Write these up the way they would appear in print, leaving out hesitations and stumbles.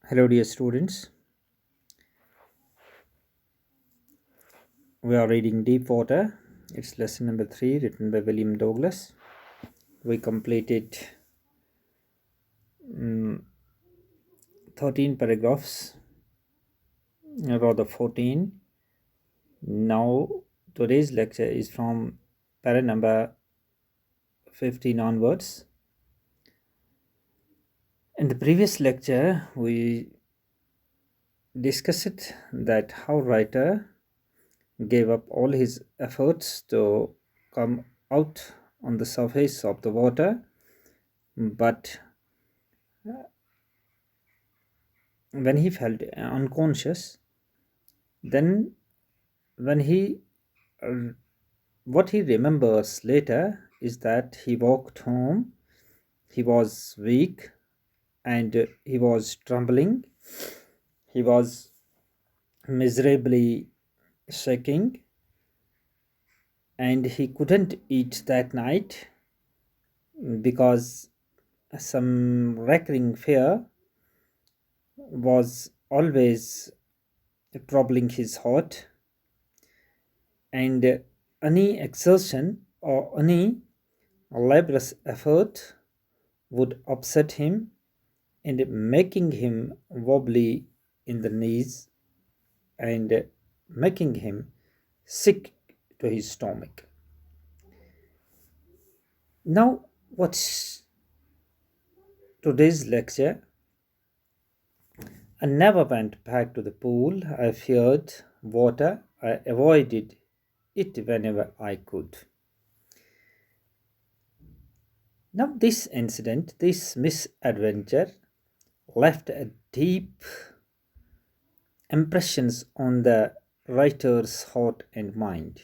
Hello, dear students. We are reading Deep Water. It's lesson number 3, written by William Douglas. We completed 13 paragraphs, rather 14. Now, today's lecture is from para number 15 onwards. In the previous lecture, we discussed that how writer gave up all his efforts to come out on the surface of the water, but when he felt unconscious, then when he uh, what he remembers later is that he walked home, he was weak, and he was trembling, he was miserably shaking, and he couldn't eat that night because some recurring fear was always troubling his heart, and any exertion or any laborious effort would upset him and making him wobbly in the knees and making him sick to his stomach. Now, what's today's lecture? I never went back to the pool. I feared water. I avoided it whenever I could. Now, this incident, this misadventure, left a deep impressions on the writer's heart and mind.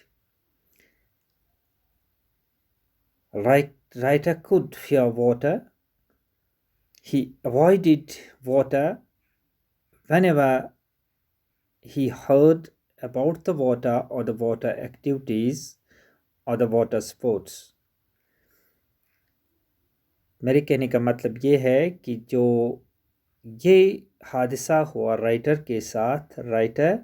Writer could fear water. He avoided water whenever he heard about the water or the water activities or the water sports. मेरे कहने का मतलब ये है कि जो ये हादसा हुआ राइटर के साथ, राइटर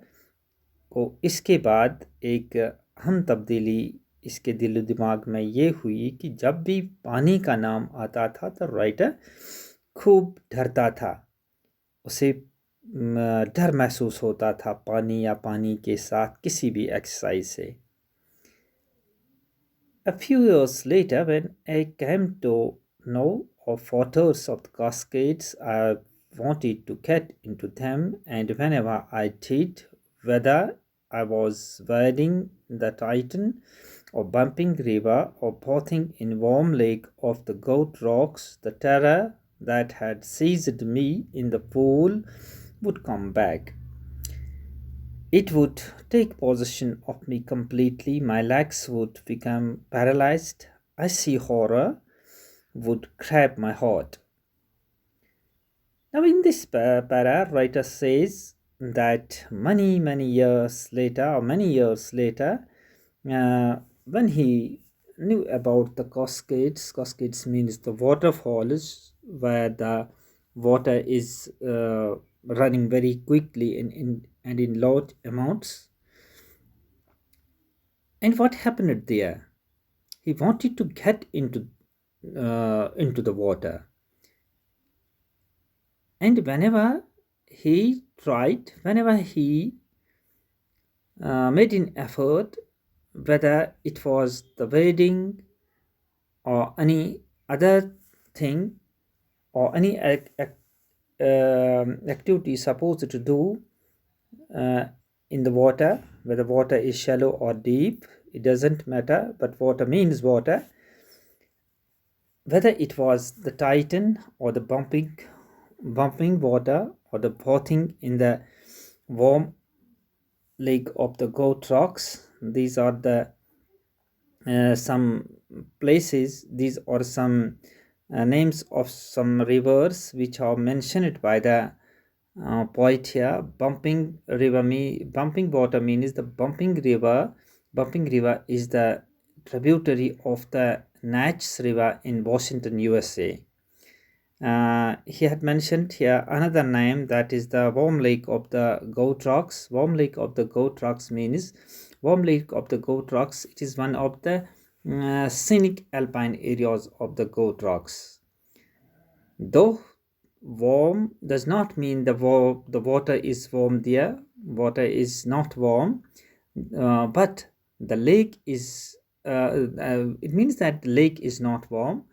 को इसके बाद एक अहम तब्दीली इसके दिल दिमाग में ये हुई कि जब भी पानी का नाम आता था तो राइटर खूब डरता था, उसे डर महसूस होता था पानी या पानी के साथ किसी भी एक्सरसाइज से. A few years later, when I came to know of waters of the Cascades, I wanted to get into them, and whenever I did, whether I was wading the Titan or bumping river or bathing in warm lake of the goat rocks, the terror that had seized me in the pool would come back. It would take possession of me completely. My legs would become paralyzed. I see horror would grab my heart. Now, in this para, writer says that many years later, or many years later, when he knew about the cascades, cascades means the waterfalls where the water is running very quickly and in large amounts. And what happened there? He wanted to get into the water, and whenever he tried, whenever he made an effort, whether it was the wedding or any other thing or any activity supposed to do in the water, whether water is shallow or deep, it doesn't matter, but water means water. Whether it was the Titan or the bumping water or the bathing in the warm lake of the goat rocks, these are the some places, these are some names of some rivers which are mentioned by the poet here. Bumping water means the bumping river. Bumping river is the tributary of the Natch River in Washington, USA. He had mentioned here another name, that is the warm lake of the goat rocks. Warm lake of the goat rocks means warm lake of the goat rocks. It is one of the scenic alpine areas of the goat rocks. Though warm does not mean the water is warm there. Water is not warm, but the lake is. It means that the lake is not warm.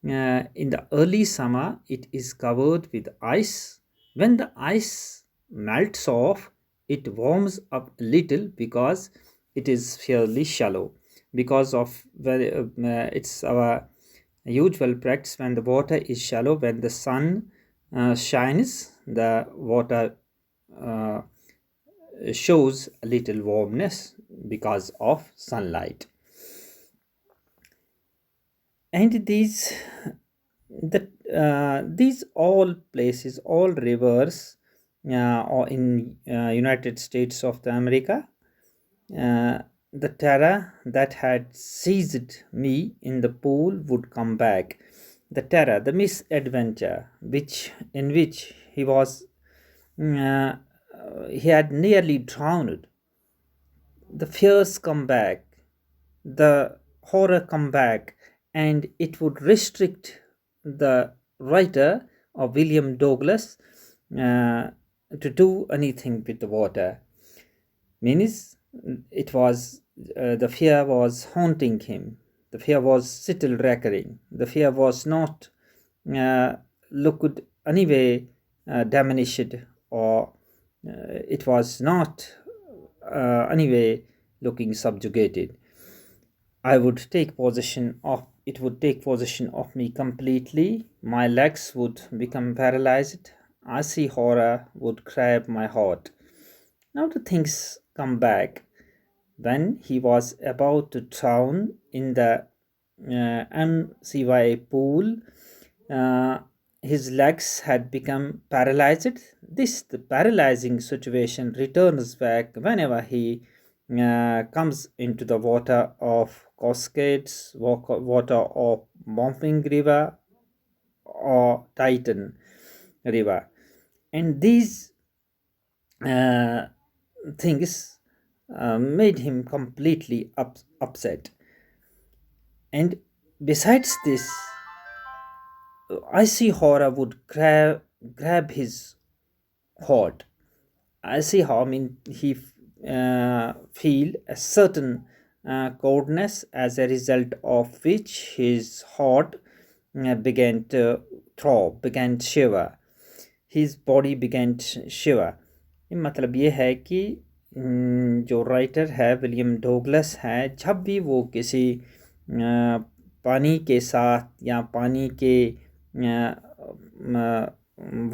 In the early summer, it is covered with ice. When the ice melts off, it warms up a little because it is fairly shallow. Because of it's our usual practice, when the water is shallow, when the sun shines, the water uh, shows a little warmness because of sunlight. And these all places, all rivers, or in United States of the America, uh, the terror that had seized me in the pool would come back. The terror, the misadventure, which uh, he had nearly drowned. The fears come back, the horror come back, and it would restrict the writer of William Douglas to do anything with the water. Means it was the fear was haunting him. The fear was still recurring. The fear was not looked anyway diminished, or it was not anyway looking subjugated. I would take possession of it would take possession of me completely. My legs would become paralyzed. Icy horror would grab my heart. Now the things come back. When he was about to drown in the MCY pool, uh, his legs had become paralyzed. The paralyzing situation returns back whenever he comes into the water of Cascades, water of Bumping River, or Titan River. And these uh, things made him completely upset. And besides this, icy horror would grab his heart. I see how, I mean, he feel a certain coldness, as a result of which his heart began to throb, began to shiver. His body began to shiver. मतलब ये है कि जो writer है William Douglas है, जब भी वो किसी पानी के साथ या पानी के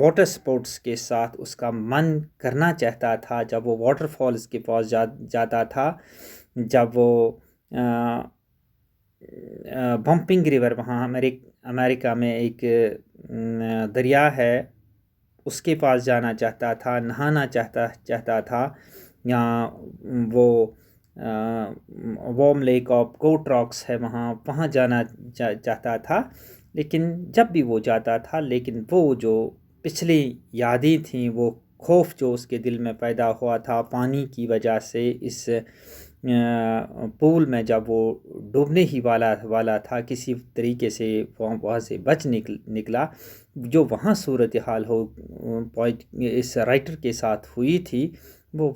वाटर स्पोर्ट्स के साथ उसका मन करना चाहता था, जब वो वाटरफॉल्स के पास जाता था, जब वो बम्पिंग रिवर, वहाँ अमेरिका में एक दरिया है, उसके पास जाना चाहता था, नहाना चाहता था, या वो warm lake of Goat Rocks है, वहाँ वहाँ जाना चाहता था। लेकिन जब भी वो जाता था, लेकिन वो जो पिछली यादें थीं, वो खौफ जो उसके दिल में पैदा हुआ था पानी की वजह से, इस पूल में जब वो डूबने ही वाला था, किसी तरीके से वहाँ से बच निकला, जो वहाँ सूरत हाल इस राइटर के साथ हुई थी, वो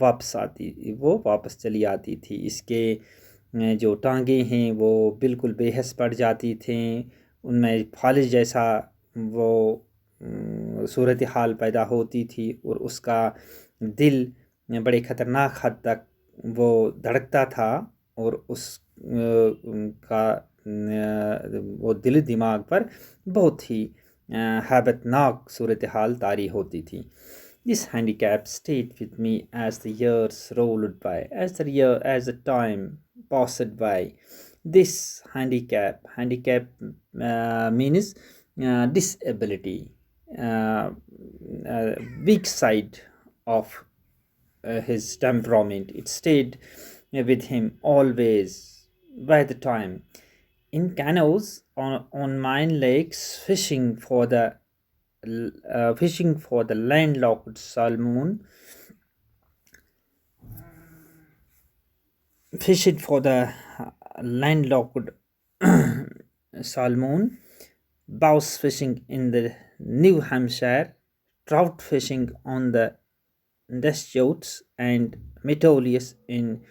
वापस चली आती थी। इसके जो टांगें हैं वो बिल्कुल बेहस पड़ जाती थी, उनमें फालिज जैसा वो सूरत हाल पैदा होती थी, और उसका दिल बड़े ख़तरनाक हद तक वो धड़कता था, और उस का वो दिल दिमाग पर बहुत ही हैबतनाक सूरत हाल तारी होती थी। This handicap stayed with me as the years rolled by, as the time passed by. This handicap means disability, uh, weak side of his temperament. It stayed with him always. By the time, in canoes on mine lakes, fishing for the fishing for the landlocked salmon, fishing for the landlocked salmon, bass fishing in the New Hampshire, trout fishing on the Deschutes and Metolius in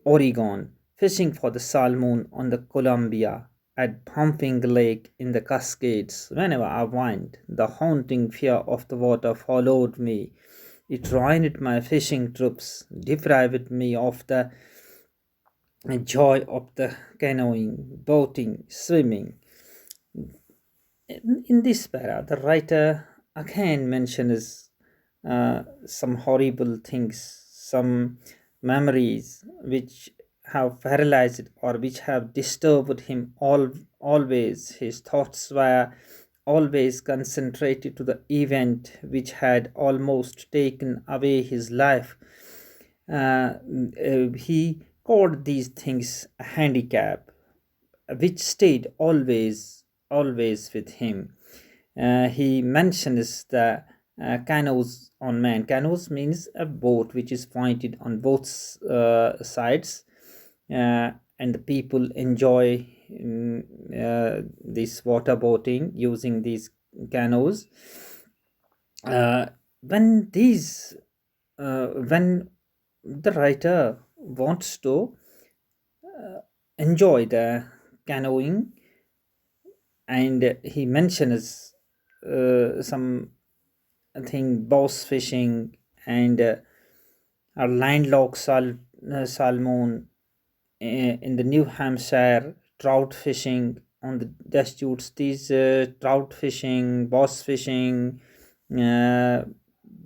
Oregon, fishing for the salmon on the Columbia, at Pumping Lake in the Cascades. Whenever I went, the haunting fear of the water followed me. It ruined my fishing trips, deprived me of the joy of the canoeing, boating, swimming. In this para, the writer again mentions some horrible things, some memories which have paralyzed or which have disturbed him always. His thoughts were always concentrated to the event which had almost taken away his life. He called these things a handicap, which stayed always with him. He mentions the canoes on man. Canoes means a boat which is pointed on both sides, and the people enjoy this water boating using these canoes. Uh, when these, when the writer wants to enjoy the canoeing, and he mentions some thing bass fishing and a landlocked salmon in the New Hampshire, trout fishing on the Deschutes. These trout fishing, bass fishing,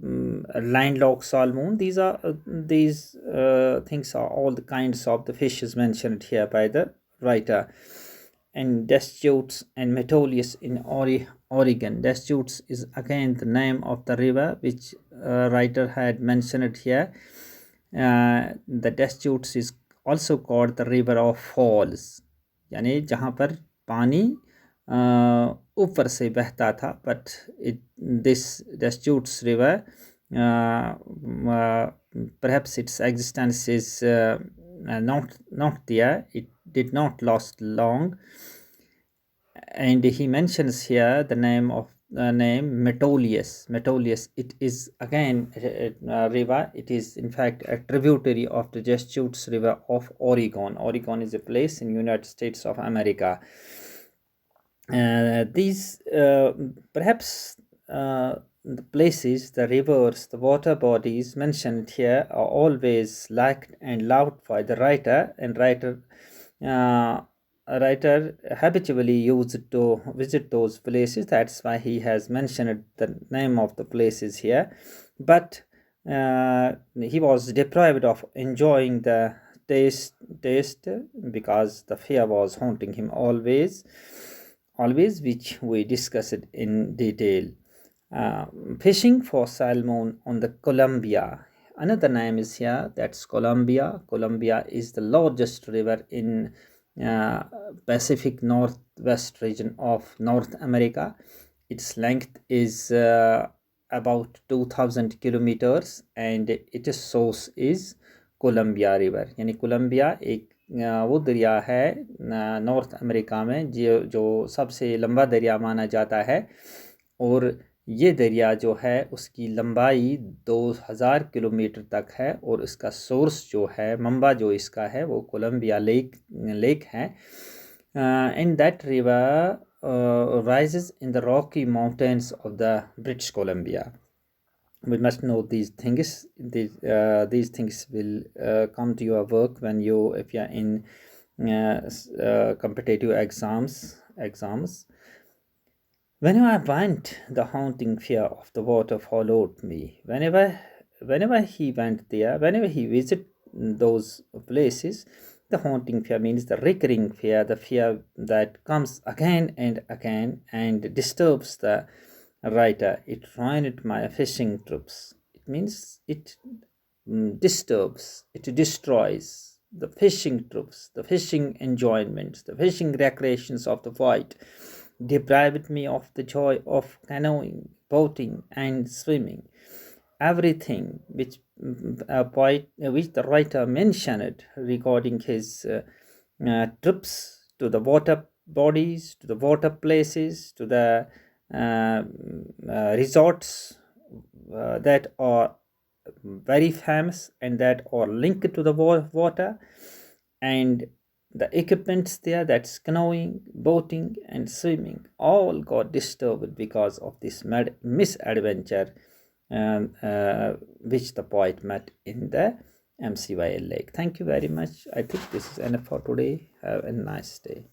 landlocked salmon. These things are all the kinds of the fishes mentioned here by the writer. And Deschutes and Metolius in Oregon. Deschutes is again the name of the river which writer had mentioned here. The Deschutes is also called the river of falls, यानी जहाँ पर पानी ऊपर से बहता था. But this Deschutes river, perhaps its existence is not there. It did not last long, and he mentions here the name Metolius. Metolius, it is again a river. It is in fact a tributary of the Deschutes River of Oregon. Oregon is a place in United States of America. These perhaps the places, the rivers, the water bodies mentioned here are always liked and loved by the writer, and writer habitually used to visit those places. That's why he has mentioned the name of the places here. But he was deprived of enjoying the taste because the fear was haunting him always, which we discussed in detail. Fishing for salmon on the Columbia. Another name is here, that's Columbia. Columbia is the largest river in Pacific Northwest region of North America. Its length is about 2000 kilometers and its source is Columbia river. यानी Columbia एक वो दरिया है north America में जो सबसे लंबा दरिया माना जाता है, और ये दरिया जो है उसकी लंबाई 2000 किलोमीटर तक है, और इसका सोर्स जो है, मंबा जो इसका है, वो कोलंबिया लेक है. And that river rises in the Rocky Mountains of the British Columbia. We must know these things. These things will come to your work if you are in competitive exams. Whenever I went, the haunting fear of the water followed me. Whenever he went there, whenever he visited those places, the haunting fear means the recurring fear, the fear that comes again and again and disturbs the writer. It ruined my fishing trips. It means it disturbs, it destroys the fishing trips, the fishing enjoyments, the fishing recreations of the void. deprived me of the joy of canoeing, boating, and swimming. Everything which the writer mentioned regarding his trips to the water bodies, to the water places, to the resorts that are very famous and that are linked to the water, and the equipments there, that's canoeing, boating, and swimming, all got disturbed because of this misadventure which the poet met in the MCYL lake. Thank you very much. I think this is enough for today. Have a nice day.